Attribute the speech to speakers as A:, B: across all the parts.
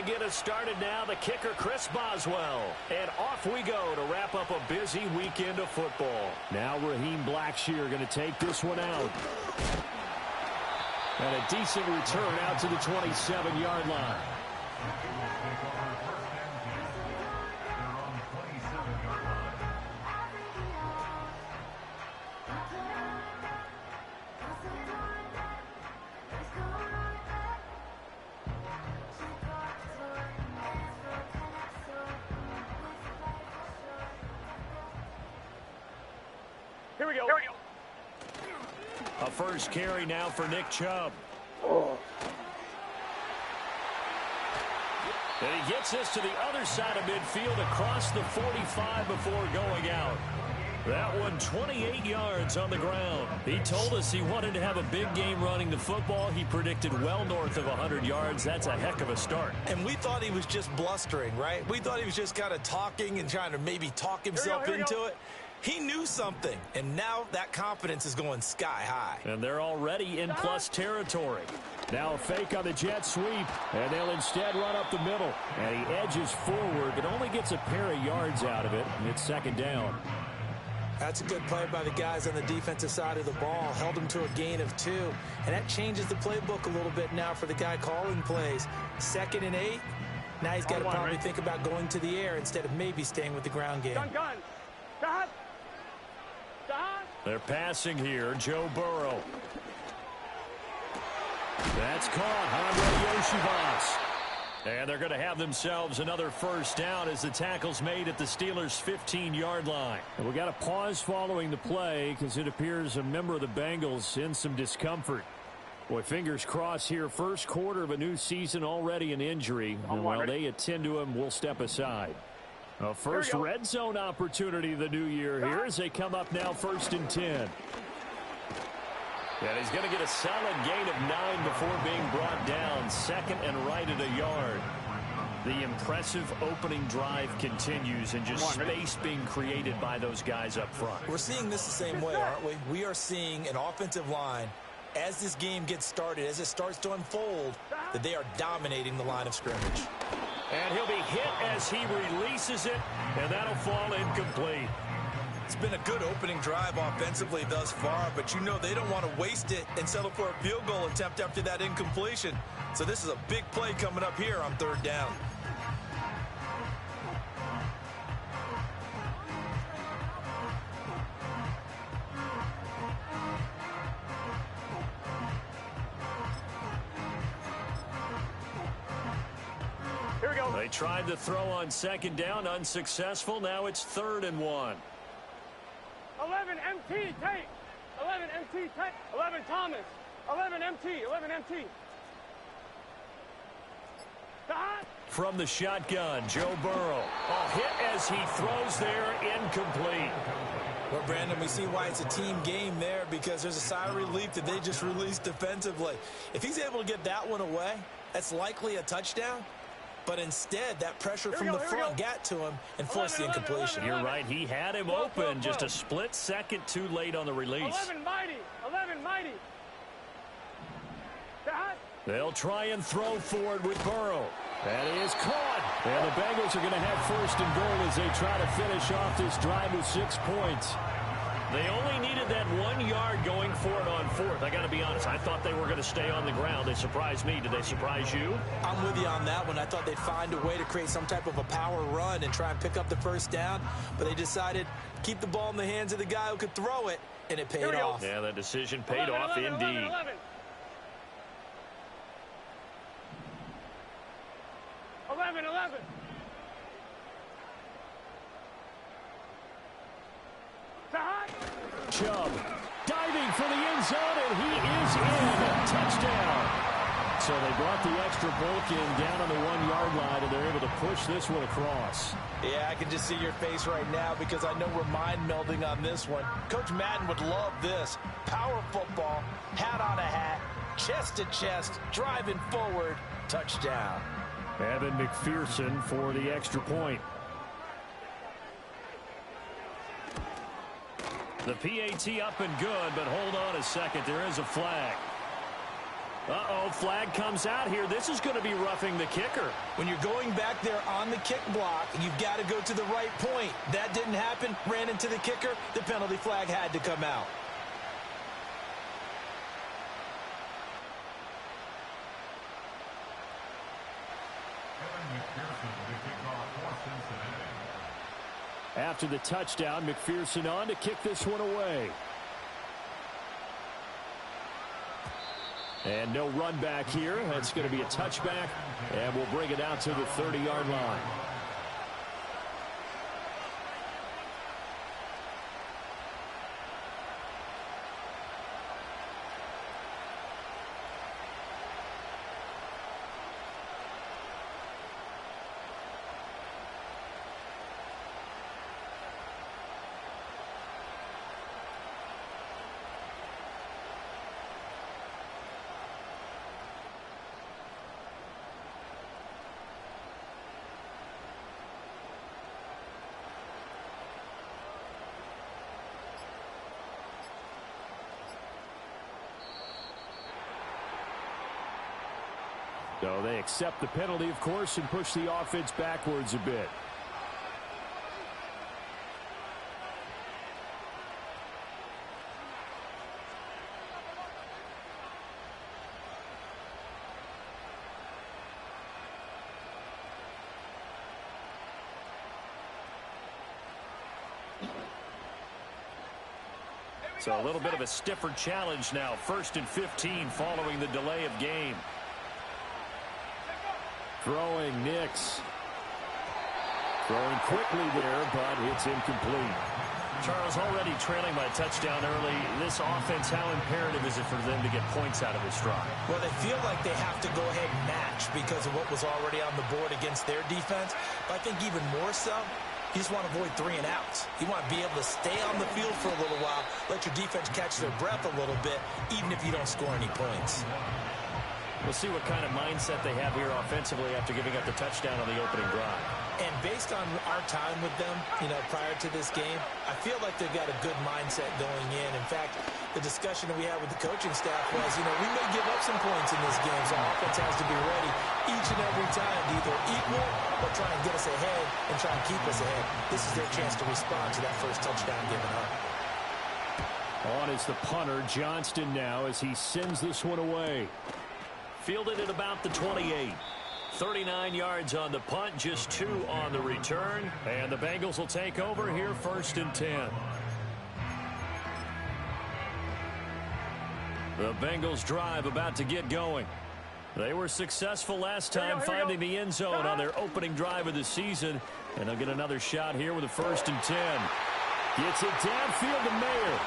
A: get us started now. The kicker, Chris Boswell. And off we go to wrap up a busy weekend of football. Now Raheem Blackshear going to take this one out. And a decent return out to the 27-yard line.
B: Here we go.
A: A first carry now for Nick Chubb. And he gets this to the other side of midfield across the 45 before going out. That one 28 yards on the ground. He told us he wanted to have a big game running the football. He predicted well north of 100 yards. That's a heck of a start.
C: And we thought he was just blustering, right? We thought he was just kind of talking and trying to maybe talk himself into it. He knew something, and now that confidence is going sky high.
A: And they're already in plus territory. Now a fake on the jet sweep, and they'll instead run up the middle. And he edges forward, but only gets a pair of yards out of it, and it's second down.
C: That's a good play by the guys on the defensive side of the ball. Held him to a gain of 2, and that changes the playbook a little bit now for the guy calling plays. 2nd and 8. Now he's got to probably think about going to the air instead of maybe staying with the ground game.
B: Gun.
A: They're passing here. Joe Burrow. That's caught. Andre Yoshivas. And they're going to have themselves another first down as the tackle's made at the Steelers' 15-yard line. And we got a pause following the play because it appears a member of the Bengals in some discomfort. Boy, fingers crossed here. First quarter of a new season, already an injury. And while they attend to him, we'll step aside. A first red zone opportunity of the new year here as they come up now 1st and 10. And he's going to get a solid gain of 9 before being brought down. 2nd and right at a yard. The impressive opening drive continues and just space being created by those guys up front.
C: We're seeing this the same way, aren't we? We are seeing an offensive line, as this game gets started, as it starts to unfold, that they are dominating the line of scrimmage.
A: And he'll be hit as he releases it, and that'll fall incomplete.
C: It's been a good opening drive offensively thus far, but you know they don't want to waste it and settle for a field goal attempt after that incompletion. So this is a big play coming up here on 3rd down.
A: They tried to throw on 2nd down, unsuccessful. Now it's 3rd and 1.
B: 11 MT, take. 11 MT, take. 11 Thomas. 11 MT, 11 MT.
A: From the shotgun, Joe Burrow. A hit as he throws there, incomplete.
C: Well, Brandon, we see why it's a team game there, because there's a sigh of relief that they just released defensively. If he's able to get that one away, that's likely a touchdown. But instead, that pressure from the front got to him and forced the incompletion.
A: You're right. He had him open. Just a split second too late on the release.
B: 11 mighty. 11 mighty.
A: They'll try and throw forward with Burrow. That is caught. And the Bengals are going to have 1st and goal as they try to finish off this drive with 6 points. They only needed that 1 yard going for it on 4th. I got to be honest. I thought they were going to stay on the ground. They surprised me. Did they surprise you?
C: I'm with you on that one. I thought they'd find a way to create some type of a power run and try and pick up the first down. But they decided to keep the ball in the hands of the guy who could throw it, and it paid off.
A: Yeah, that decision paid off indeed.
B: 11.
A: Chubb diving for the end zone, and he is in. Touchdown. So they brought the extra bulk in down on the 1 yard line, and they're able to push this one across.
C: Yeah, I can just see your face right now because I know we're mind melding on this one. Coach Madden would love this. Power football, hat on a hat, chest to chest, driving forward, touchdown.
A: Evan McPherson for the extra point. The PAT up and good, but hold on a second. There is a flag. Uh-oh, flag comes out here. This is going to be roughing the kicker.
C: When you're going back there on the kick block, you've got to go to the right point. That didn't happen. Ran into the kicker. The penalty flag had to come out.
A: After the touchdown, McPherson on to kick this one away. And no run back here. That's going to be a touchback, and we'll bring it out to the 30-yard line. So they accept the penalty, of course, and push the offense backwards a bit. So a little bit of a stiffer challenge now. 1st and 15 following the delay of game. Throwing Nix. Throwing quickly there, but it's incomplete. Charles, already trailing by a touchdown early. This offense, how imperative is it for them to get points out of this drive?
C: Well, they feel like they have to go ahead and match because of what was already on the board against their defense. But I think even more so, you just want to avoid 3 and outs. You want to be able to stay on the field for a little while, let your defense catch their breath a little bit, even if you don't score any points.
A: We'll see what kind of mindset they have here offensively after giving up the touchdown on the opening drive.
C: And based on our time with them, prior to this game, I feel like they've got a good mindset going in. In fact, the discussion that we had with the coaching staff was, we may give up some points in this game, so offense has to be ready each and every time to either equal or try and get us ahead and try and keep us ahead. This is their chance to respond to that first touchdown given up.
A: On is the punter, Johnston now, as he sends this one away. Fielded at about the 28. 39 yards on the punt, just 2 on the return. And the Bengals will take over here 1st and 10. The Bengals drive about to get going. They were successful last time finding the end zone on their opening drive of the season. And they'll get another shot here with a 1st and 10. Gets it downfield to Mayer.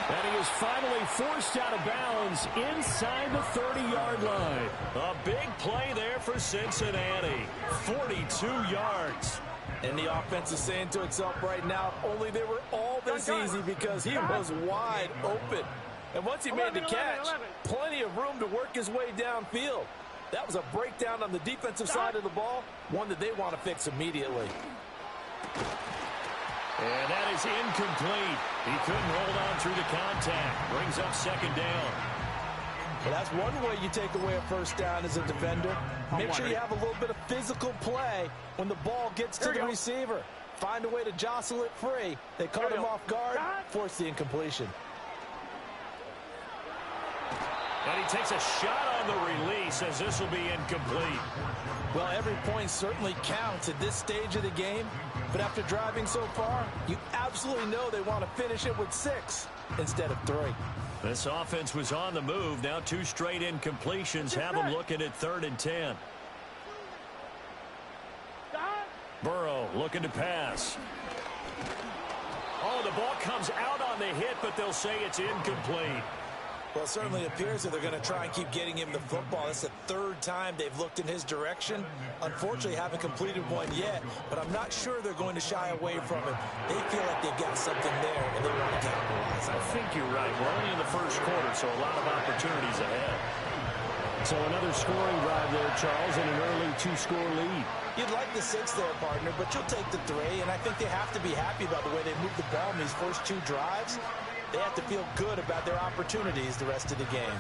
A: And he is finally forced out of bounds inside the 30-yard line. A big play there for Cincinnati. 42 yards.
C: And the offense is saying to itself right now, only they were all this easy because he was wide open. And once he made the catch, plenty of room to work his way downfield. That was a breakdown on the defensive side of the ball, one that they want to fix immediately.
A: And that is incomplete. He couldn't hold on through the contact. Brings up 2nd down.
C: Well, that's one way you take away a 1st down as a defender. Make sure you have a little bit of physical play when the ball gets to the receiver. Find a way to jostle it free. They caught him off guard, force the incompletion.
A: And he takes a shot on the release as this will be incomplete.
C: Well, every point certainly counts at this stage of the game. But after driving so far, you absolutely know they want to finish it with 6 instead of 3.
A: This offense was on the move. Now 2 straight incompletions have them looking at 3rd and 10. Burrow looking to pass. Oh, the ball comes out on the hit, but they'll say it's incomplete.
C: Well, it certainly appears that they're going to try and keep getting him the football. It's the 3rd time they've looked in his direction. Unfortunately, haven't completed one yet, but I'm not sure they're going to shy away from him. They feel like they've got something there, and they want to capitalize.
A: I think you're right. We're only in the 1st quarter, so a lot of opportunities ahead. So another scoring drive there, Charles, and an early 2-score lead.
C: You'd like the 6 there, partner, but you'll take the 3, and I think they have to be happy about the way they moved the ball in these first 2 drives. They have to feel good about their opportunities the rest of the game.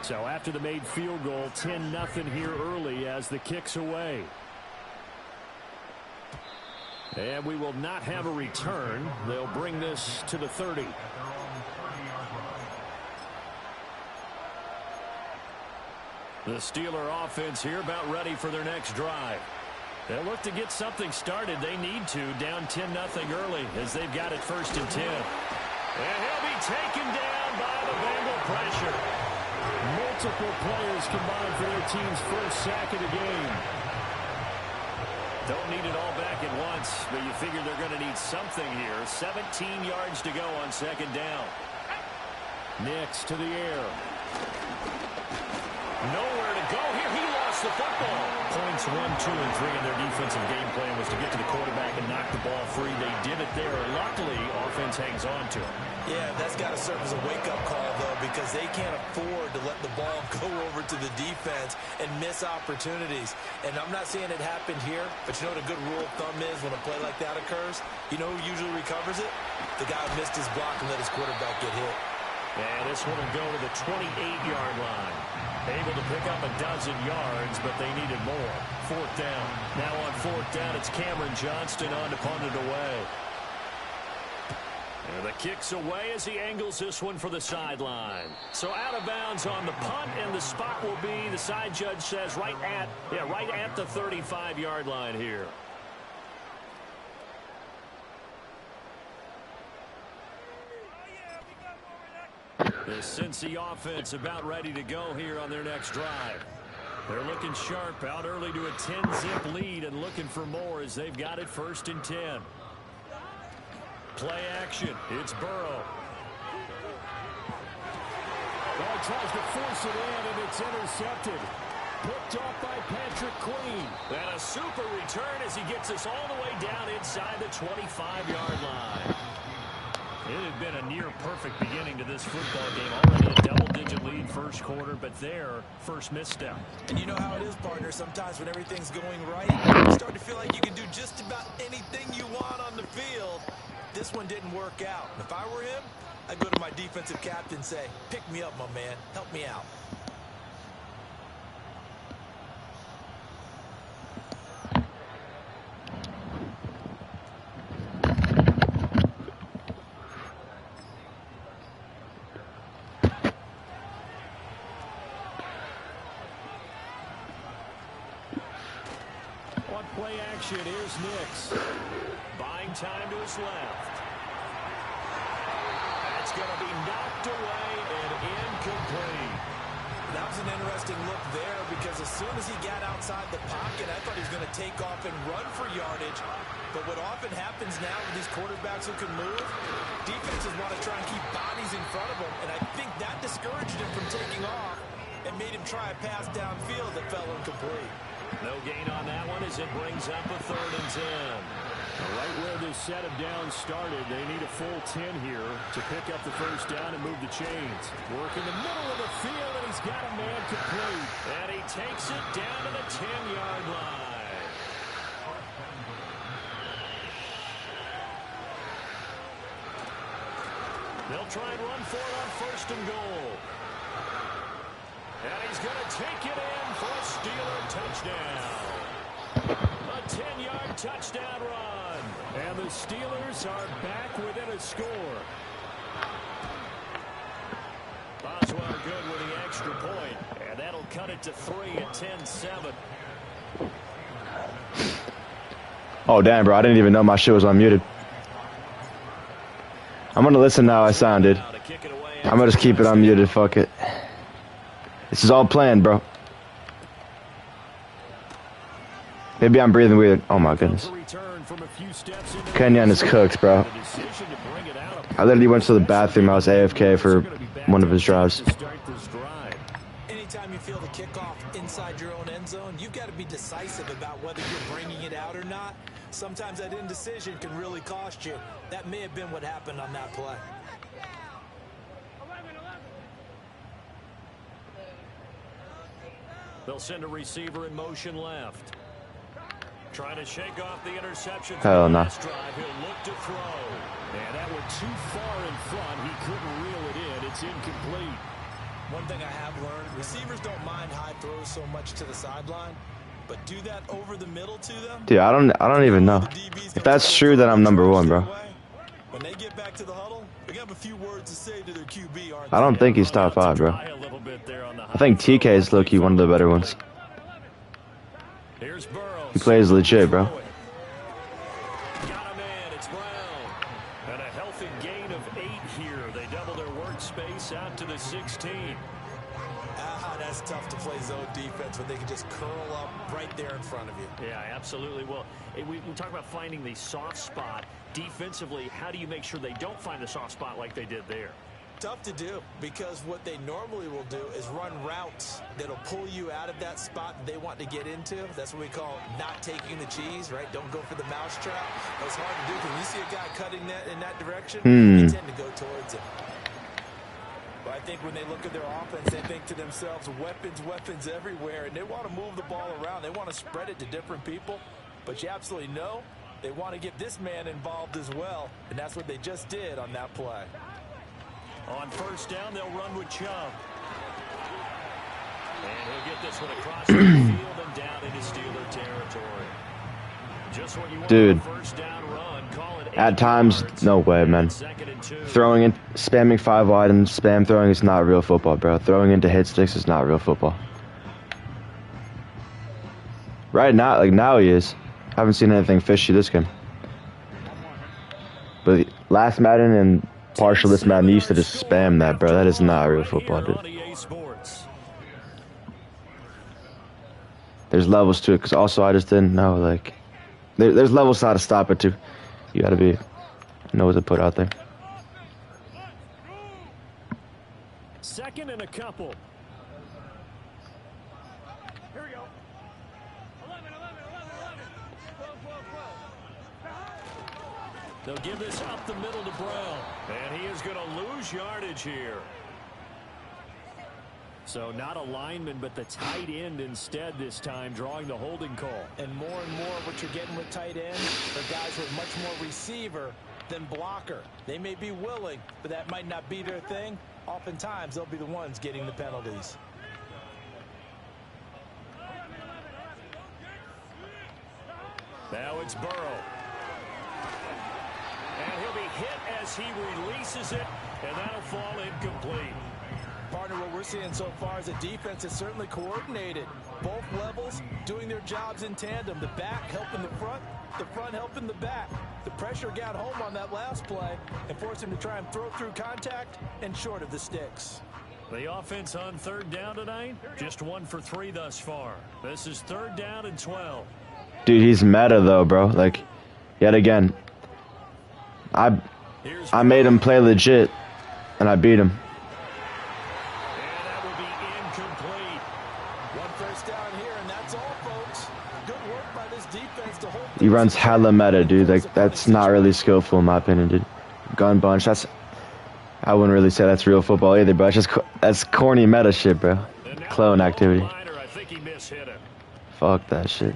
A: So after the made field goal, 10-0 here early as the kick's away. And we will not have a return. They'll bring this to the 30. The Steeler offense here about ready for their next drive. They'll look to get something started. They need to, down 10-0 early as they've got it 1st and 10. And he'll be taken down by the Bengal pressure.
D: Multiple players combined for their team's first sack of the game.
A: Don't need it all back at once, but you figure they're going to need something here. 17 yards to go on 2nd down.
D: Nix to the air.
A: Nowhere to go here. He lost the football. Points 1, 2, and 3 in their defensive game plan was to get to the quarterback and knock the ball free. They did it there. Luckily, offense hangs on to him.
C: Yeah, that's got to serve as a wake-up call, though, because they can't afford to let the ball go over to the defense and miss opportunities. And I'm not saying it happened here, but you know what a good rule of thumb is when a play like that occurs? You know who usually recovers it? The guy who missed his block and let his quarterback get hit.
A: And this one will go to the 28-yard line. Able to pick up a dozen yards, but they needed more. 4th down. Now on 4th down, it's Cameron Johnston on to punt it away. And the kick's away as he angles this one for the sideline. So out of bounds on the punt, and the spot will be, the side judge says, right at the 35-yard line here. The Cincy offense about ready to go here on their next drive. They're looking sharp, out early to a 10-zip lead and looking for more as they've got it 1st and 10. Play action. It's Burrow.
D: Well, he tries to force it in, and it's intercepted. Picked off by Patrick Queen.
A: And a super return as he gets us all the way down inside the 25-yard line. It had been a near-perfect beginning to this football game. Already a double-digit lead 1st quarter, but their first misstep.
C: And you know how it is, partner. Sometimes when everything's going right, you start to feel like you can do just about anything you want on the field. This one didn't work out. If I were him, I'd go to my defensive captain and say, pick me up, my man. Help me out.
A: On play action, here's Nix. Buying time to his left. That's going to be knocked away and incomplete.
C: That was an interesting look there because as soon as he got outside the pocket, I thought he was going to take off and run for yardage. But what often happens now with these quarterbacks who can move, defenses want to try and keep bodies in front of them. And I think that discouraged him from taking off and made him try a pass downfield that fell incomplete.
A: No gain on that one as it brings up a 3rd and 10.
D: Right where this set of downs started, they need a full 10 here to pick up the 1st down and move the chains. Work in the middle of the field, and he's got a man complete.
A: And he takes it down to the 10-yard line. They'll try and run for it on 1st and goal. And he's going to take it in for a Steeler touchdown. A 10-yard touchdown run.
D: And the Steelers are back within a score.
A: Boswell good with the extra point. And that'll cut it to 3 at 10-7.
E: Oh, damn, bro. I didn't even know my shit was unmuted. I'm going to listen to how I sounded. I'm going to just keep it unmuted. Fuck it. This is all planned, bro. Maybe I'm breathing weird. Oh, my goodness. Kenyon is cooked, bro. I literally went to the bathroom. I was AFK for one of his drives.
C: Anytime you feel the kickoff inside your own end zone, you've got to be decisive about whether you're bringing it out or not. Sometimes that indecision can really cost you. That may have been what happened on that play.
A: They'll send a receiver in motion left. Trying to shake off the interception.
E: Hell no.
A: Drive. He'll look to throw. And that went too far in front. He couldn't reel it in. It's incomplete.
C: One thing I have learned, receivers don't mind high throws so much to the sideline, but do that over the middle to them.
E: Dude, I don't even know. If that's true, then I'm number one, bro.
C: When they get back to the huddle, they have a few words to say to their QB, aren't
E: I don't think he's top 5, bro. I think TK is low-key one of the better ones. He plays legit, bro.
A: And a healthy gain of 8 here. They double their workspace out to the 16.
C: That's tough to play zone defense when they can just curl up right there in front of you.
A: Yeah, absolutely. Well, we talk about finding the soft spot. Defensively, how do you make sure they don't find the soft spot like they did there?
C: Tough to do, because what they normally will do is run routes that'll pull you out of that spot they want to get into. That's what we call not taking the cheese, right? Don't go for the mousetrap. That's hard to do, because when you see a guy cutting that in that direction, they tend to go towards him. But I think when they look at their offense, they think to themselves, weapons everywhere, and they want to move the ball around. They want to spread it to different people, but you absolutely know they want to get this man involved as well, and that's what they just did on that play.
A: On first down, they'll run with Chubb. And he'll get this one across the field and down into Steeler territory. Just what you want.
E: Dude,
A: first down run. Call it
E: at times, no way, man. Throwing in, spamming 5 wide and spam throwing is not real football, bro. Throwing into hit sticks is not real football. Right now, like now he is. Haven't seen anything fishy this game. But last Madden and partial this Madden, used to just spam that, bro. That is not real football, dude. There's levels to it, because also I just didn't know, like, there's levels how to stop it too. You gotta know what to put out there.
A: Second and a couple.
B: Here we go. 11.
A: They'll give this up the middle to Brown. And he is going to lose yardage here. So not a lineman, but the tight end instead this time, drawing the holding call.
C: And more what you're getting with tight end are guys with much more receiver than blocker. They may be willing, but that might not be their thing. Oftentimes, they'll be the ones getting the penalties.
A: Now it's Burrow. And he'll be hit as he releases it, and that'll fall incomplete.
C: Partner, what we're seeing so far is a defense is certainly coordinated. Both levels doing their jobs in tandem. The back helping the front helping the back. The pressure got home on that last play and forced him to try and throw through contact and short of the sticks.
A: The offense on third down tonight, just 1 for 3 thus far. This is 3rd down and 12.
E: Dude, he's meta though, bro. Like, yet again, I made him play legit, and I beat him. He runs hella meta, dude. Like, that's not really skillful in my opinion, dude. Gun bunch, I wouldn't really say that's real football either, but that's corny meta shit, bro. Clone activity. Fuck that shit.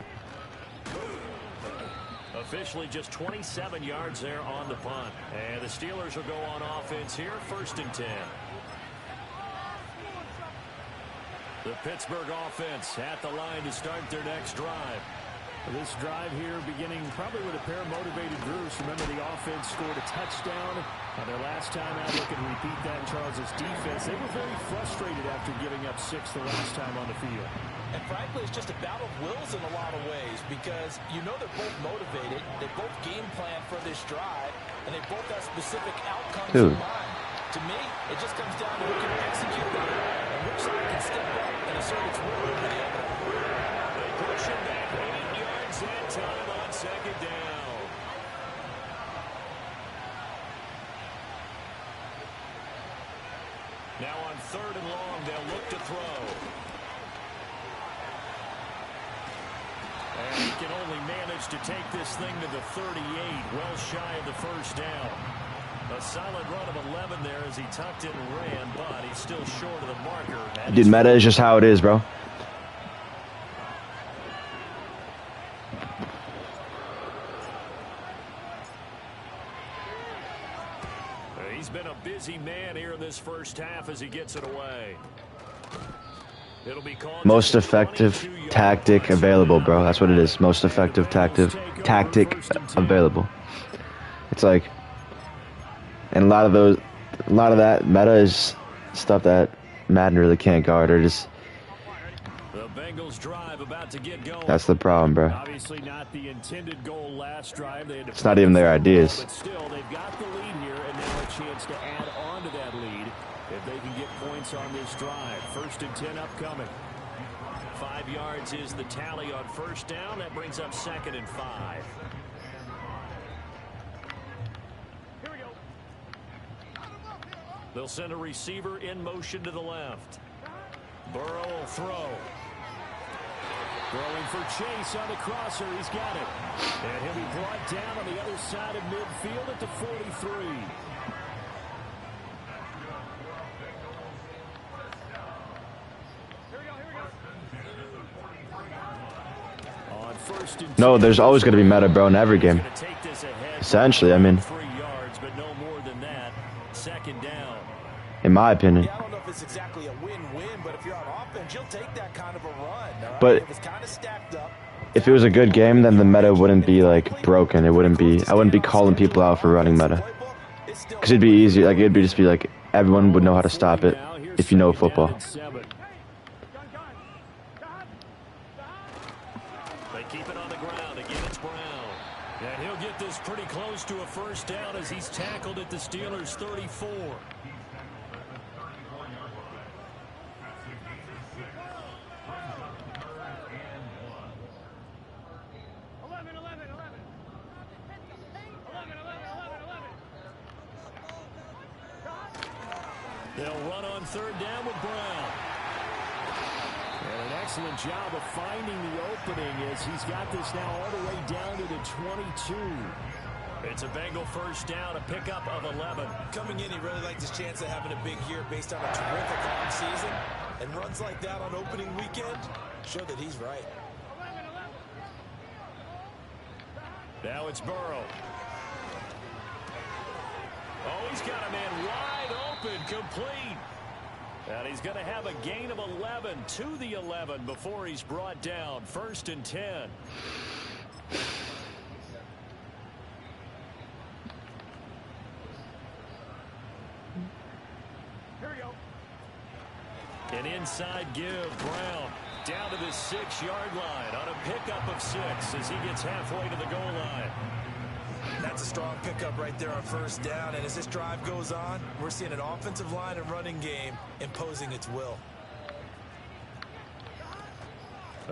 A: Officially just 27 yards there on the punt. And the Steelers will go on offense here, 1st and 10. The Pittsburgh offense at the line to start their next drive.
D: This drive here beginning probably with a pair of motivated groups. Remember, the offense scored a touchdown on their last time out. They can repeat that in Charles' defense. They were very frustrated after giving up 6 the last time on the field.
C: And frankly, it's just a battle of wills in a lot of ways, because you know they're both motivated. They both game plan for this drive, and they both have specific outcomes in mind. To me, it just comes down to who can execute better and which side can step up and assert its will over the other.
A: They push him back 8 yards that time on 2nd down. Now on 3rd and long, they'll look to throw. And he can only manage to take this thing to the 38, well shy of the 1st down. A solid run of 11 there as he tucked it and ran, but he's still short of the marker.
E: Dude, meta is just how it is, bro.
A: He's been a busy man here in this first half as he gets puts it away. It'll be called
E: Most effective tactic available, bro. That's what it is. Most effective tactic available. It's like, and a lot of that meta is stuff that Madden really can't guard, or just.
A: The Bengals drive about to get going.
E: That's the problem, bro.
D: Obviously not the intended goal last drive. They had to
E: it's not even their ideas.
D: But still, they've got the lead here, and now a chance to add on to that lead if they can get points on this drive. 1st and 10 upcoming.
A: 5 yards is the tally on 1st down. That brings up 2nd and 5.
B: Here we go.
A: They'll send a receiver in motion to the left. Burrow will throw.
D: Throwing for Chase on the crosser. He's got it. And he'll be brought down on the other side of midfield at the 43. On 1st and 10.
E: No, there's always going to be meta, bro, in every game. Essentially, I mean.
A: 3 yards, but no more than that. 2nd down.
E: In my opinion.
C: Yeah, I don't know if it's exactly a win-win, but if you're on offense, you'll take that kind of a run. Right?
E: But
C: it was kind of stacked up.
E: If it was a good game, then the meta wouldn't be like broken. It wouldn't be. I wouldn't be calling people out for running meta. Because it'd be easy. Like it'd be just be like everyone would know how to stop it if you know football.
A: They keep it on the ground. Again, it's Brown. And he'll get this pretty close to a 1st down as he's tackled at the Steelers' 34. They'll run on 3rd down with Brown.
D: And an excellent job of finding the opening as he's got this now all the way down to the 22.
A: It's a Bengal 1st down, a pickup of 11.
C: Coming in, he really liked his chance of having a big year based on a terrific offseason. And runs like that on opening weekend show that he's right.
A: Now it's Burrow. Oh, he's got a man wide open, complete. And he's going to have a gain of 11 to the 11 before he's brought down. 1st and 10.
B: Here we go.
A: An inside give. Brown down to the 6-yard line on a pickup of 6 as he gets halfway to the goal line.
C: That's a strong pickup right there on 1st down. And as this drive goes on, we're seeing an offensive line and running game imposing its will.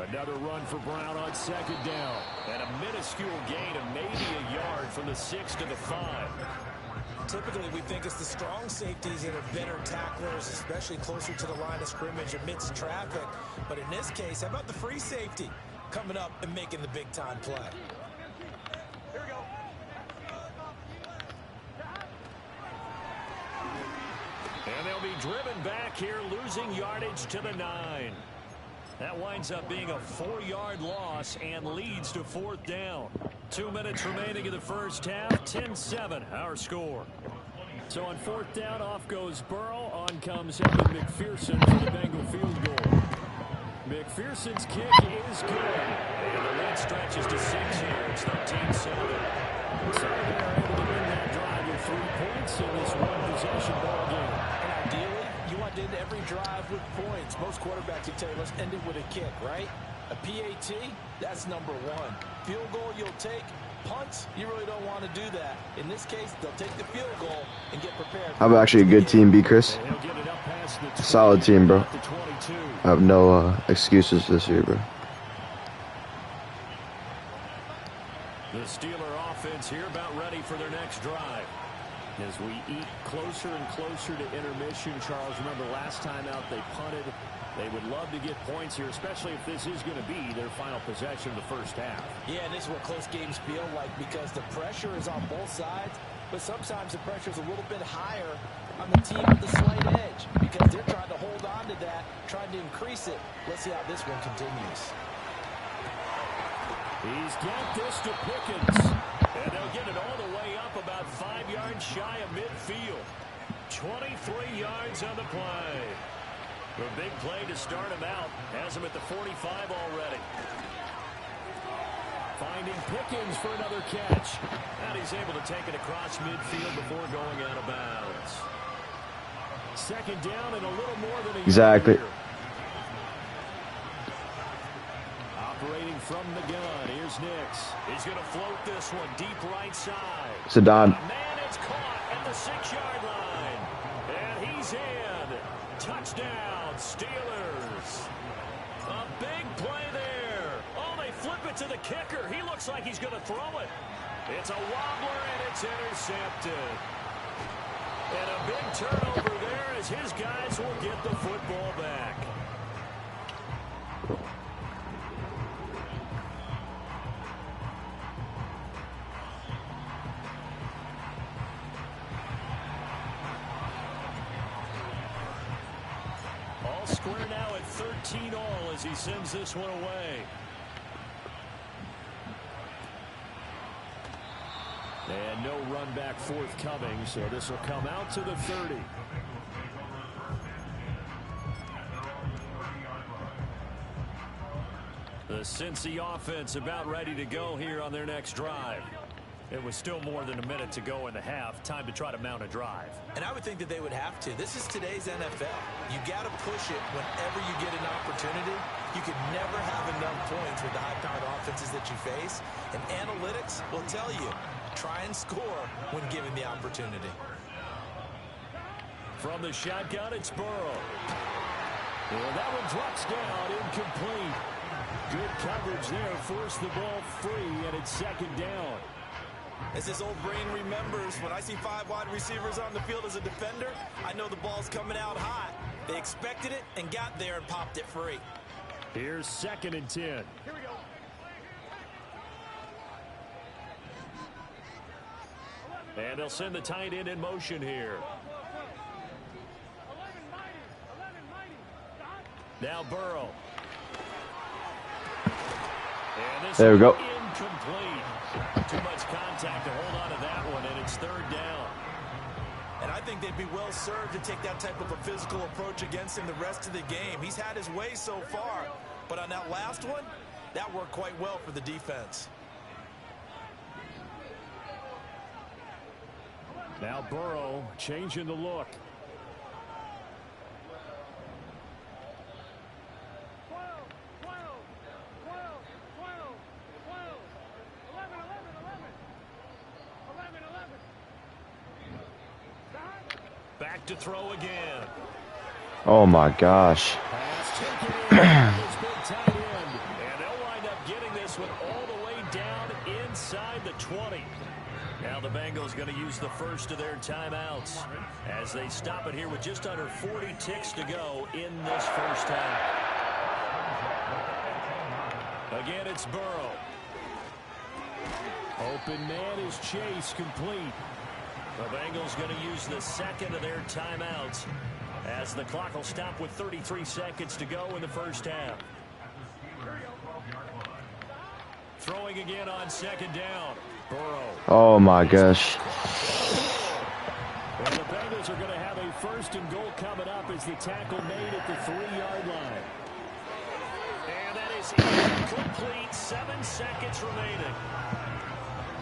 D: Another run for Brown on 2nd down.
A: And a minuscule gain of maybe a yard from the 6 to the 5.
C: Typically, we think it's the strong safeties that are better tacklers, especially closer to the line of scrimmage amidst traffic. But in this case, how about the free safety coming up and making the big-time play?
B: Here we go.
A: And they'll be driven back here, losing yardage to the 9. That winds up being a 4-yard loss and leads to 4th down. 2 minutes remaining in the 1st half. 10-7, our score.
D: So on 4th down, off goes Burrow. On comes Evan McPherson for the Bengal field goal. McPherson's kick is good.
A: And the lead stretches to 6 here. It's 13-7.
D: So they're able to win that drive with 3 points in this one-possession ball game.
C: And ideally, you want to end every drive with points. Most quarterbacks would tell you, let's end it with a kick, right? A PAT, that's number 1. Field goal, you'll take. Punts, you really don't want to do that. In this case, they'll take the field goal and get prepared.
E: I'm actually a good team, B. Chris. Solid team, bro. I have no excuses this year, bro.
A: The Steeler offense here about ready for their next drive.
D: As we eat closer and closer to intermission, Charles, remember last time out they punted. They would love to get points here, especially if this is going to be their final possession of the 1st half.
C: Yeah, and this is what close games feel like because the pressure is on both sides, but sometimes the pressure is a little bit higher on the team with the slight edge because they're trying to hold on to that, trying to increase it. Let's see how this one continues.
A: He's got this to Pickens. And they'll get it all the way up about 5 yards shy of midfield. 23 yards on the play. A big play to start him out. Has him at the 45 already. Finding Pickens for another catch. And he's able to take it across midfield before going out of bounds. Second down and a little more than a
E: exactly.
A: year. Operating from the gun. Here's Nix. He's going to float this one deep right side.
E: Sedon.
A: Man, it's caught at the 6-yard line. And he's in. Touchdown, Steelers. A big play there. Oh, they flip it to the kicker. He looks like he's going to throw it. It's a wobbler, and it's intercepted. And a big turnover there as his guys will get the football back. All square now at 13 all as he sends this one away. And no run back forthcoming, so this will come out to the 30. The Cincy offense about ready to go here on their next drive. It was still more than a minute to go in the half. Time to try to mount a drive.
C: And I would think that they would have to. This is today's NFL. You got to push it whenever you get an opportunity. You can never have enough points with the high-powered offenses that you face. And analytics will tell you, try and score when given the opportunity.
A: From the shotgun, it's Burrow. And that one drops down, incomplete. Good coverage there, forced the ball free, and it's second down.
C: As this old brain remembers, when I see 5 wide receivers on the field as a defender, I know the ball's coming out hot. They expected it and got there and popped it free.
A: Here's 2nd and 10.
B: Here we go.
A: And they'll send the tight end in motion here.
B: 11 mighty.
A: Now Burrow. And this
E: There we go.
A: Incomplete. Too much contact to hold on to that one, and it's 3rd down.
C: And I think they'd be well served to take that type of a physical approach against him the rest of the game. He's had his way so far, but on that last one, that worked quite well for the defense.
A: Now Burrow changing the look.
B: 12, 11.
A: Back to throw again.
E: Oh my gosh.
A: Pass taken in. This big tight end. And they'll wind up getting this one all the way down inside the 20. Now the Bengals going to use the first of their timeouts as they stop it here with just under 40 ticks to go in this first half. Again, it's Burrow. Open man is Chase, complete. The Bengals going to use the second of their timeouts as the clock will stop with 33 seconds to go in the first half. Throwing again on 2nd down. Burrow.
E: Oh my gosh.
A: And the Bengals are going to have a 1st and goal coming up as the tackle made at the 3-yard line. And that is incomplete. 7 seconds remaining.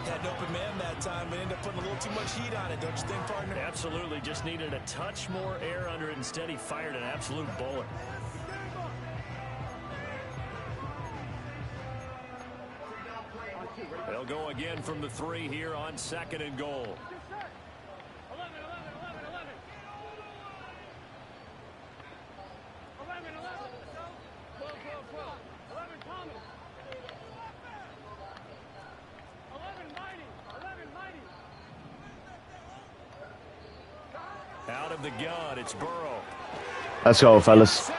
C: Had an open man that time, but ended up putting a little too much heat on it, don't you think, partner?
A: Absolutely. Just needed a touch more air under it. Instead, he fired an absolute bullet. They'll go again from the 3 here on 2nd and goal.
B: 11. Thomas. 11 mighty.
A: Out of the gun, it's Burrow.
E: Let's go, fellas.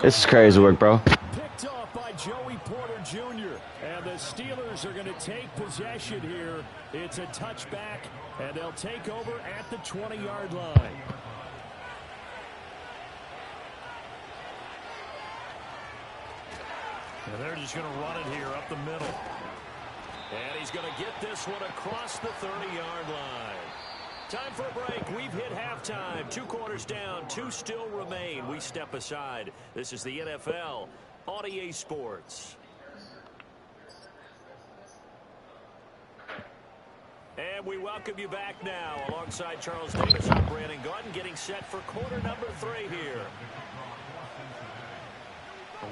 E: This is crazy work, bro.
A: Picked off by Joey Porter Jr. And the Steelers are going to take possession here. It's a touchback, and they'll take over at the 20-yard line. And they're just going to run it here up the middle. And he's going to get this one across the 30-yard line. Time for a break. We've hit halftime. 2 quarters down. 2 still remain. We step aside. This is the NFL on EA Sports. And we welcome you back now alongside Charles Davis. I'm Brandon Gordon getting set for quarter number 3 here.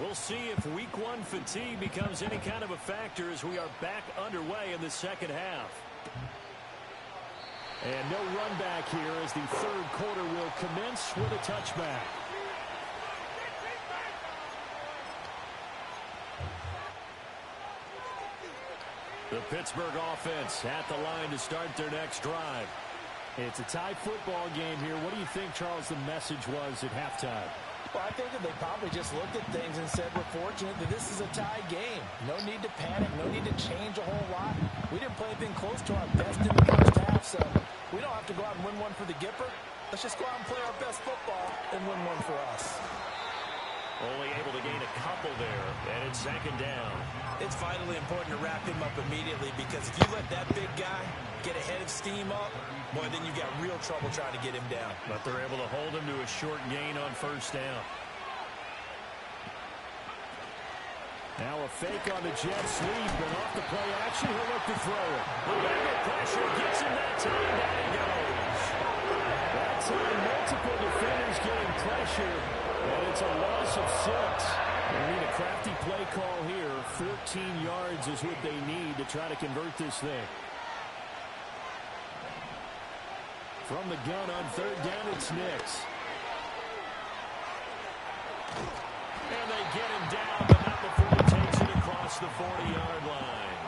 A: We'll see if week 1 fatigue becomes any kind of a factor as we are back underway in the second half. And no run back here as the 3rd quarter will commence with a touchback. The Pittsburgh offense at the line to start their next drive.
D: It's a tie football game here. What do you think, Charles, the message was at halftime?
C: Well, I think that they probably just looked at things and said, we're fortunate that this is a tie game. No need to panic. No need to change a whole lot. We didn't play anything close to our best in the first half, so we don't have to go out and win one for the Gipper. Let's just go out and play our best football and win one for us.
A: Only able to gain a couple there, and it's 2nd down.
C: It's vitally important to wrap him up immediately because if you let that big guy get a head of steam up, boy, then you've got real trouble trying to get him down.
A: But they're able to hold him to a short gain on 1st down.
D: Now a fake on the jet sweep, and off the play action, he'll look to throw it.
A: The Bengal pressure gets him that time, down he goes.
D: That time, multiple defenders getting pressure, and it's a loss of 6. They need a crafty play call here. 14 yards is what they need to try to convert this thing. From the gun on 3rd down, it's Nix.
A: And they get him down, but not before he takes it across the 40-yard line.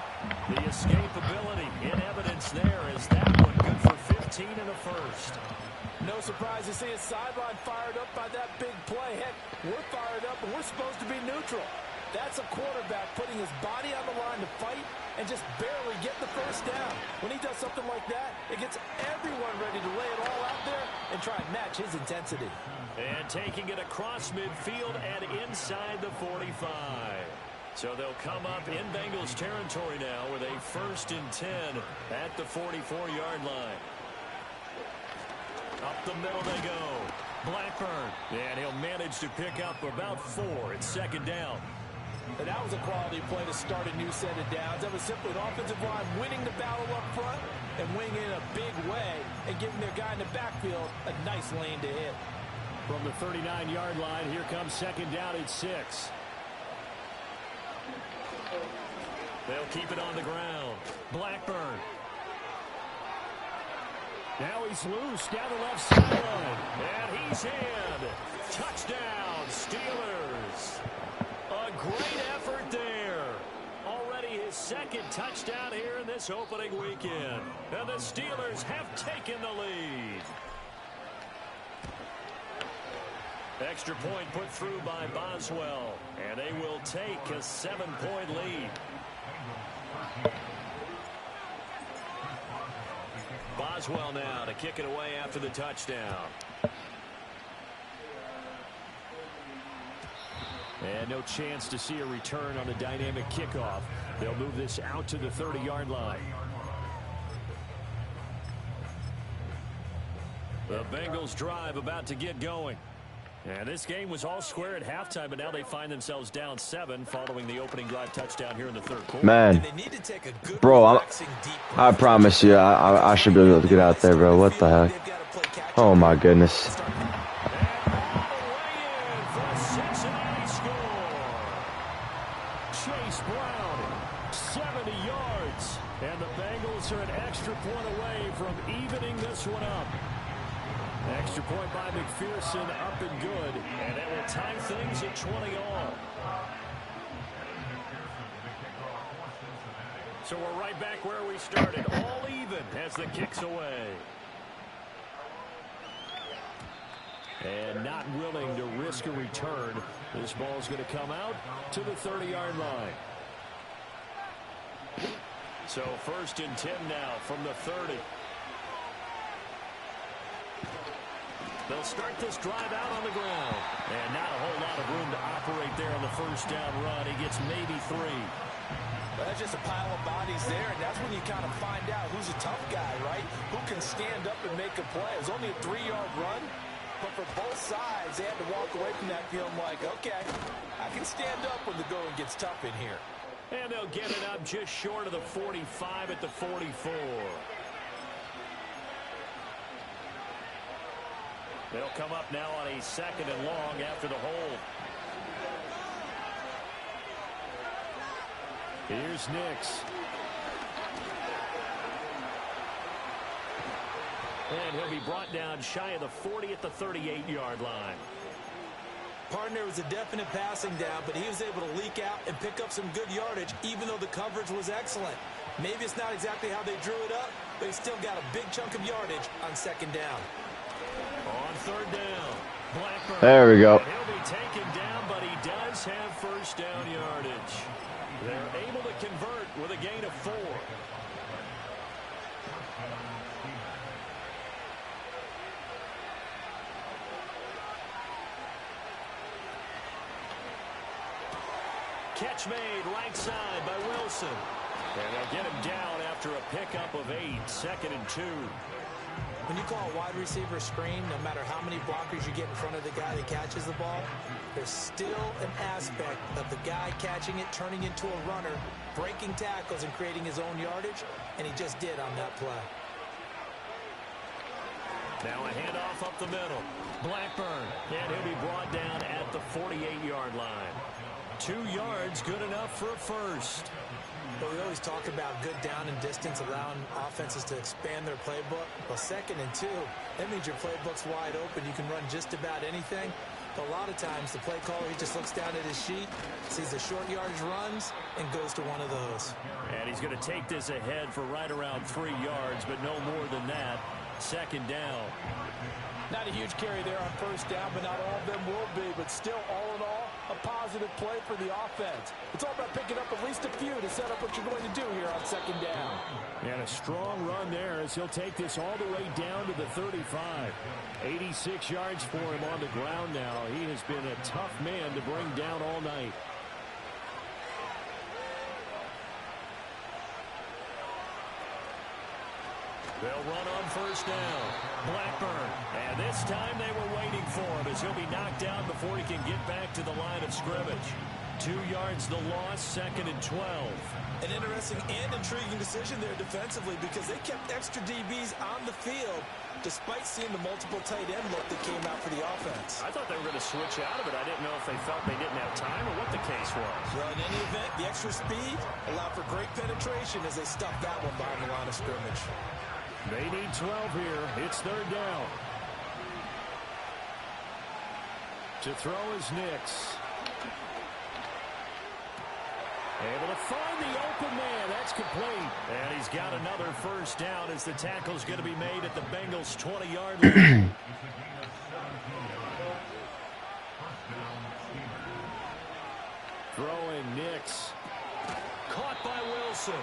A: The escapability in evidence there is that one good for 15 and a 1st.
C: No surprise to see his sideline fired up by that big play. Heck, we're fired up, and we're supposed to be neutral. That's a quarterback putting his body on the line to fight and just barely get the 1st down. When he does something like that, it gets everyone ready to lay it all out there and try and match his intensity.
A: And taking it across midfield and inside the 45. So they'll come up in Bengals territory now with a 1st and 10 at the 44-yard line. Up the middle they go. Blackburn. And he'll manage to pick up about 4. It's 2nd down.
C: And that was a quality play to start a new set of downs. That was simply an offensive line winning the battle up front and winning it in a big way and giving their guy in the backfield a nice lane to hit.
D: From the 39-yard line, here comes 2nd down at 6.
A: They'll keep it on the ground. Blackburn.
D: Now he's loose down the left sideline.
A: And he's in. Touchdown, Steelers. A great effort there. Already his 2nd touchdown here in this opening weekend. And the Steelers have taken the lead. Extra point put through by Boswell. And they will take a 7-point lead. Boswell now to kick it away after the touchdown.
D: And no chance to see a return on a dynamic kickoff. They'll move this out to the 30-yard line.
A: The Bengals drive about to get going. And this game was all square at halftime, but now they find themselves down 7 following the opening drive touchdown here in the 3rd quarter.
E: Man, bro, I promise you, I should be able to get out there, bro. What the heck? Oh, my goodness.
D: Chase Brown, 70 yards. And the Bengals are an extra point away from evening this one up. Extra point by McPherson, up and good.
A: And it will tie things at 20 all. So we're right back where we started. All even as the kick's away.
D: And not willing to risk a return. This ball's going to come out to the 30-yard line.
A: So 1st and 10 now from the 30. They'll start this drive out on the ground. And not a whole lot of room to operate there on the 1st down run. He gets maybe 3.
C: Well, that's just a pile of bodies there, and that's when you kind of find out who's a tough guy, right? Who can stand up and make a play. It was only a 3-yard run, but for both sides, they had to walk away from that feeling like, okay, I can stand up when the going gets tough in here.
A: And they'll get it up just short of the 45 at the 44. They'll come up now on a 2nd and long after the hold. Here's Nix. And he'll be brought down shy of the 40 at the 38-yard line.
C: Partner was a definite passing down, but he was able to leak out and pick up some good yardage, even though the coverage was excellent. Maybe it's not exactly how they drew it up, but he still got a big chunk of yardage on 2nd down.
A: On 3rd down, Blackburn.
E: There we go.
A: He'll be taken down, but he does have 1st down yardage. They're able to convert with a gain of 4. Catch made right side by Wilson. And they'll get him down after a pickup of 8, 2nd and 2.
C: When you call a wide receiver screen, no matter how many blockers you get in front of the guy that catches the ball, there's still an aspect of the guy catching it, turning into a runner, breaking tackles and creating his own yardage, and he just did on that play.
A: Now a handoff up the middle. Blackburn, and he'll be brought down at the 48-yard line. 2 yards, good enough for a 1st.
C: But we always talk about good down and distance, allowing offenses to expand their playbook. Well, 2nd and 2, that means your playbook's wide open. You can run just about anything. But a lot of times, the play caller, he just looks down at his sheet, sees the short yardage runs, and goes to one of those.
A: And he's going to take this ahead for right around 3 yards, but no more than that. 2nd down.
C: Not a huge carry there on 1st down, but not all of them will be. But still, all in all, a positive play for the offense. It's all about picking up at least a few to set up what you're going to do here on 2nd down.
D: And a strong run there as he'll take this all the way down to the 35. 86 yards for him on the ground now. He has been a tough man to bring down all night.
A: They'll run on 1st down. Blackburn. And this time they were waiting for him as he'll be knocked down before he can get back to the line of scrimmage. 2 yards the loss, 2nd and 12.
C: An interesting and intriguing decision there defensively because they kept extra DBs on the field despite seeing the multiple tight end look that came out for the offense.
A: I thought they were going to switch out of it. I didn't know if they felt they didn't have time or what the case was.
C: Well, in any event, the extra speed allowed for great penetration as they stuffed that one behind the line of scrimmage.
D: They need 12 here. It's 3rd down. To throw is Nix. Able to find the open man. That's complete.
A: And he's got another 1st down as the tackle's going to be made at the Bengals' 20-yard line.
D: Throwing Nix.
A: Caught by Wilson.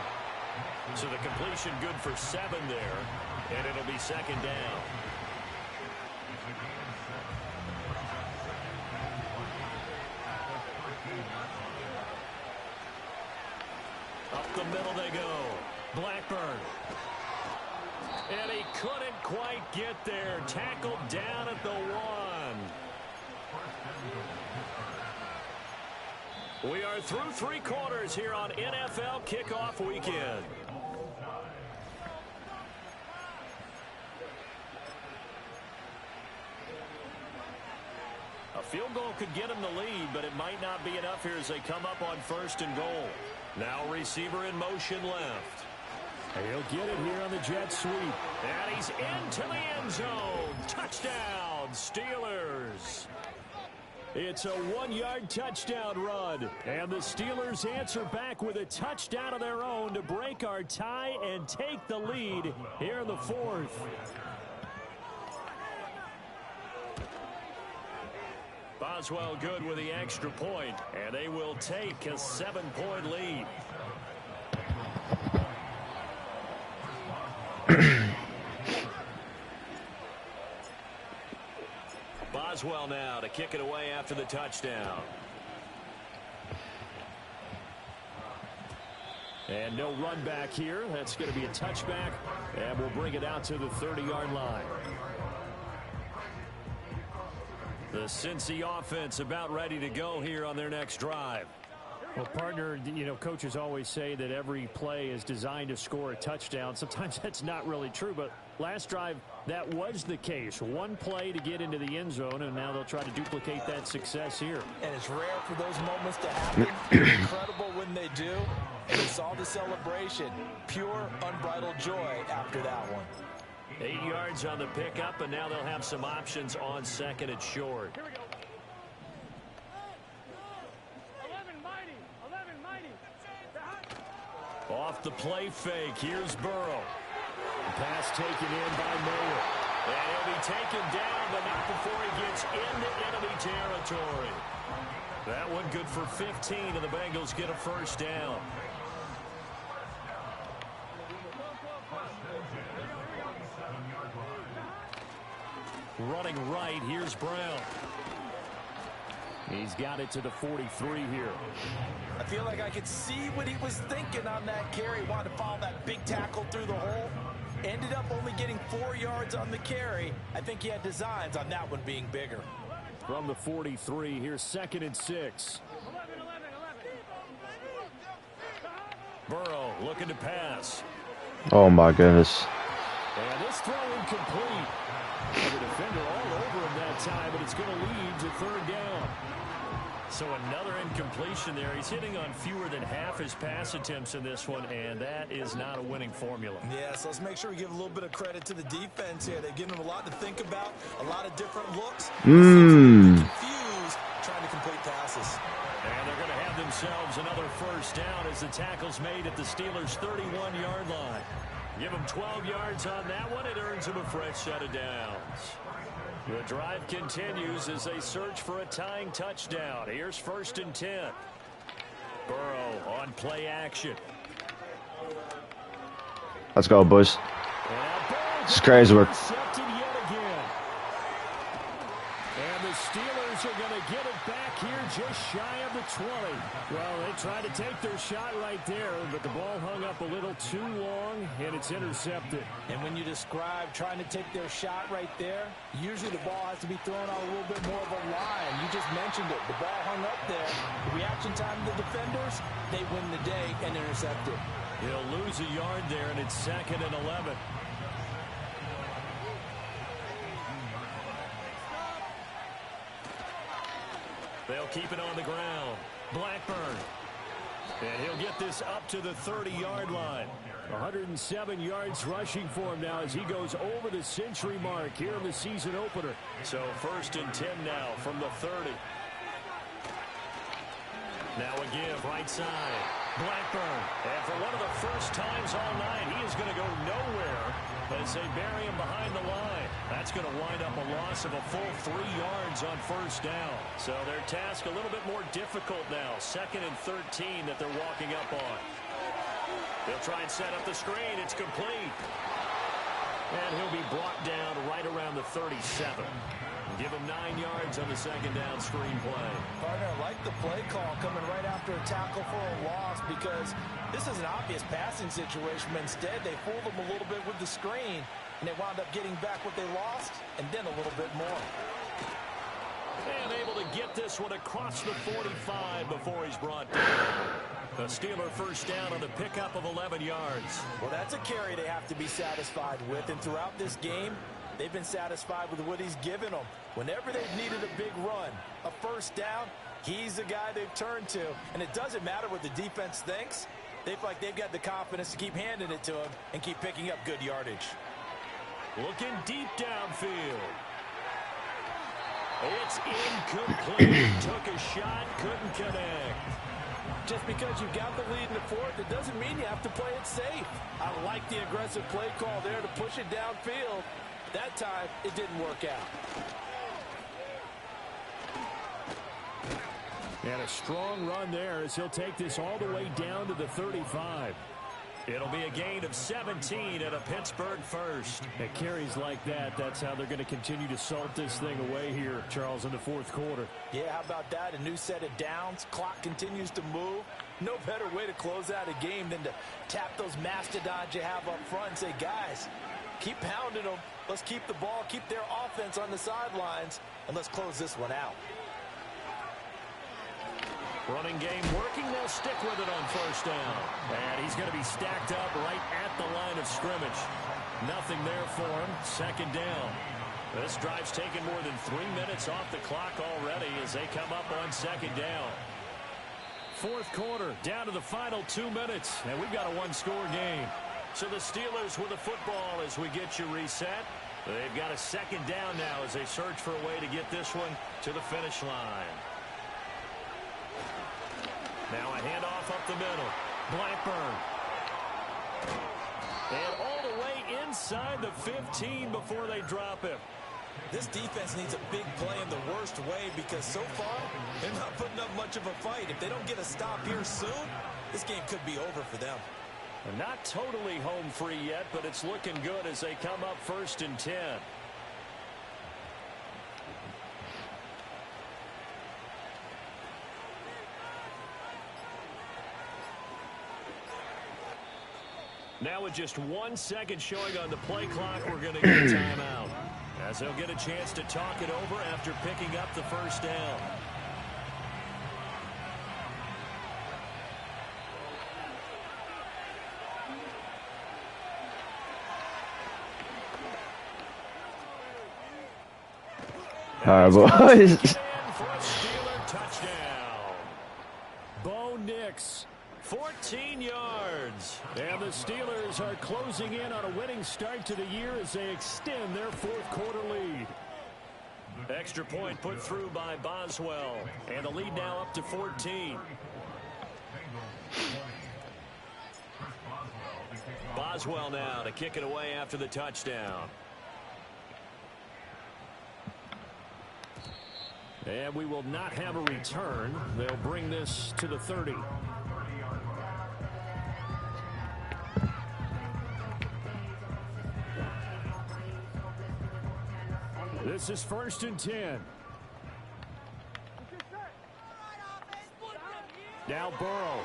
A: So the completion good for 7 there. And it'll be 2nd down. Up the middle they go. Blackburn. And he couldn't quite get there. Tackled down at the 1. We are through 3 quarters here on NFL Kickoff Weekend. A field goal could get him the lead, but it might not be enough here as they come up on 1st and goal. Now receiver in motion left.
D: And he'll get it here on the jet sweep.
A: And he's into the end zone. Touchdown, Steelers.
D: It's a 1-yard touchdown run. And the Steelers answer back with a touchdown of their own to break our tie and take the lead here in the 4th.
A: Boswell good with the extra point, and they will take a 7-point lead. Boswell now to kick it away after the touchdown. And no run back here. That's going to be a touchback, and we'll bring it out to the 30-yard line. The Cincy offense about ready to go here on their next drive.
D: Well, partner, you know, coaches always say that every play is designed to score a touchdown. Sometimes that's not really true, but last drive, that was the case. One play to get into the end zone, and now they'll try to duplicate that success here.
C: And it's rare for those moments to happen. Incredible when they do. And we saw the celebration. Pure, unbridled joy after that one.
A: 8 yards on the pickup, and now they'll have some options on second and short.
B: Here we go. 11 mighty. 11 mighty.
A: Off the play fake, here's Burrow. Pass taken in by Mayer. And he'll be taken down, but not before he gets into enemy territory. That one good for 15, and the Bengals get a first down. Running right, here's Brown. He's got it to the 43 here.
C: I feel like I could see what he was thinking on that carry. Wanted to follow that big tackle through the hole. Ended up only getting 4 yards on the carry. I think he had designs on that one being bigger.
D: From the 43, here's 2nd and 6.
B: 11.
A: Burrow looking to pass.
E: Oh, my goodness.
A: And this throw incomplete. The defender all over him that time, but it's going to lead to 3rd down. So another incompletion there. He's hitting on fewer than half his pass attempts in this one, and that is not a winning formula.
C: Yes, let's make sure we give a little bit of credit to the defense here. They've given him a lot to think about, a lot of different looks. Confused, trying to complete passes.
A: And they're going to have themselves another first down as the tackle's made at the Steelers' 31-yard line. Give them 12 yards on that one. It earns them a fresh set of downs. The drive continues as they search for a tying touchdown. Here's 1st and 10. Burrow on play action.
E: Let's go, boys. It's crazy work.
D: And the Steelers are going to get it back here just shy of the 20. Well, they tried to take their shot right there, but the ball hung up a little too long, and it's intercepted.
C: And when you describe trying to take their shot right there, usually the ball has to be thrown on a little bit more of a line. You just mentioned it. The ball hung up there. The reaction time of the defenders, they win the day and intercept it.
A: He'll lose a yard there, and it's 2nd and 11. They'll keep it on the ground. Blackburn. And he'll get this up to the 30-yard line.
D: 107 yards rushing for him now as he goes over the century mark here in the season opener.
A: So 1st and 10 now from the 30. Now a give right side. Blackburn. And for one of the first times all night, he is going to go nowhere as they bury him behind the line. That's going to wind up a loss of a full 3 yards on 1st down. So their task a little bit more difficult now. 2nd and 13 that they're walking up on. They'll try and set up the screen. It's complete. And he'll be brought down right around the 37. Give him 9 yards on the 2nd down screen play.
C: Partner, I like the play call coming right after a tackle for a loss because this is an obvious passing situation, but instead they fooled them a little bit with the screen, and they wound up getting back what they lost and then a little bit more.
A: And able to get this one across the 45 before he's brought down. A Steeler first down on the pickup of 11 yards.
C: Well, that's a carry they have to be satisfied with, and throughout this game, they've been satisfied with what he's given them. Whenever they've needed a big run, a first down, he's the guy they've turned to. And it doesn't matter what the defense thinks. They feel like they've got the confidence to keep handing it to him and keep picking up good yardage.
A: Looking deep downfield. It's incomplete. Took a shot, couldn't connect.
C: Just because you've got the lead in the fourth, it doesn't mean you have to play it safe. I like the aggressive play call there to push it downfield. That time, it didn't work out.
D: And a strong run there as he'll take this all the way down to the 35.
A: It'll be a gain of 17 and a Pittsburgh first.
D: At carries like that, that's how they're going to continue to salt this thing away here, Charles, in the fourth quarter.
C: Yeah, how about that? A new set of downs. Clock continues to move. No better way to close out a game than to tap those mastodons you have up front and say, guys, keep pounding them. Let's keep the ball, keep their offense on the sidelines, and let's close this one out.
A: Running game working. They'll stick with it on first down. And he's going to be stacked up right at the line of scrimmage. Nothing there for him. Second down. This drive's taken more than 3 minutes off the clock already as they come up on second down. Fourth quarter, down to the final 2 minutes, and we've got a one-score game. So the Steelers with the football as we get you reset. They've got a second down now as they search for a way to get this one to the finish line. Now a handoff up the middle. Blackburn. And all the way inside the 15 before they drop him.
C: This defense needs a big play in the worst way because so far they're not putting up much of a fight. If they don't get a stop here soon, this game could be over for them.
A: And not totally home free yet, but it's looking good as they come up 1st and 10. Now with just 1 second showing on the play clock, we're going to get a timeout. As they'll get a chance to talk it over after picking up the first down.
E: All right, boys.
A: Touchdown. Bo Nix, 14 yards. And the Steelers are closing in on a winning start to the year as they extend their fourth quarter lead. Extra point put through by Boswell. And the lead now up to 14. Boswell now to kick it away after the touchdown. And we will not have a return. They'll bring this to the 30. This is 1st and 10. Now Burrow.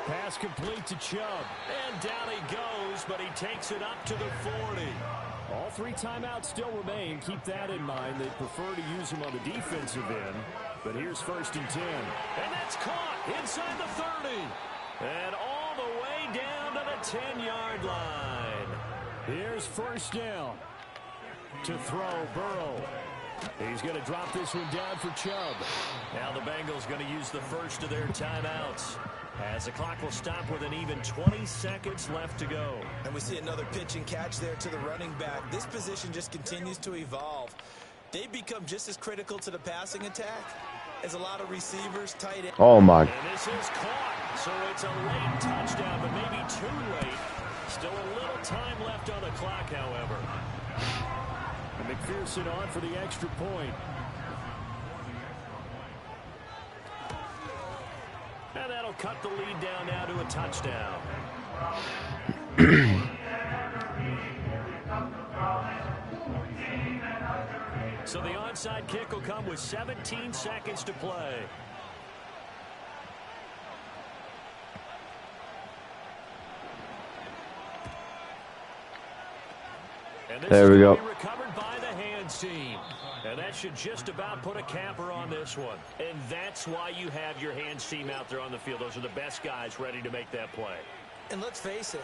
A: Pass complete to Chubb. And down he goes, but he takes it up to the 40. All 3 timeouts still remain. Keep that in mind. They prefer to use them on the defensive end. But here's 1st and 10. And that's caught inside the 30. And all the way down to the 10-yard line. Here's 1st down. To throw, Burrow. He's going to drop this one down for Chubb. Now the Bengals going to use the first of their timeouts. As the clock will stop with an even 20 seconds left to go.
C: And we see another pitch and catch there to the running back. This position just continues to evolve. They've become just as critical to the passing attack as a lot of receivers, tight end.
E: Oh, my.
A: And this is caught. So it's a late touchdown, but maybe too late. Still a little time left on the clock, however. And McPherson on for the extra point. And that'll cut the lead down now to a touchdown. So the onside kick will come with 17 seconds to play. And this
E: there we go.
A: Recovered by the hands team. And that should just about put a capper on this one. And that's why you have your hands team out there on the field. Those are the best guys ready to make that play.
C: And let's face it,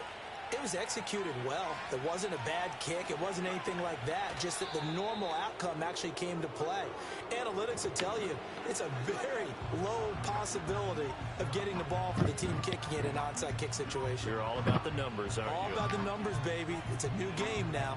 C: it was executed well. It wasn't a bad kick. It wasn't anything like that. Just that the normal outcome actually came to play. Analytics will tell you it's a very low possibility of getting the ball for the team kicking it in an onside kick situation.
A: You're all about the numbers, aren't you?
C: All about the numbers, baby. It's a new game now.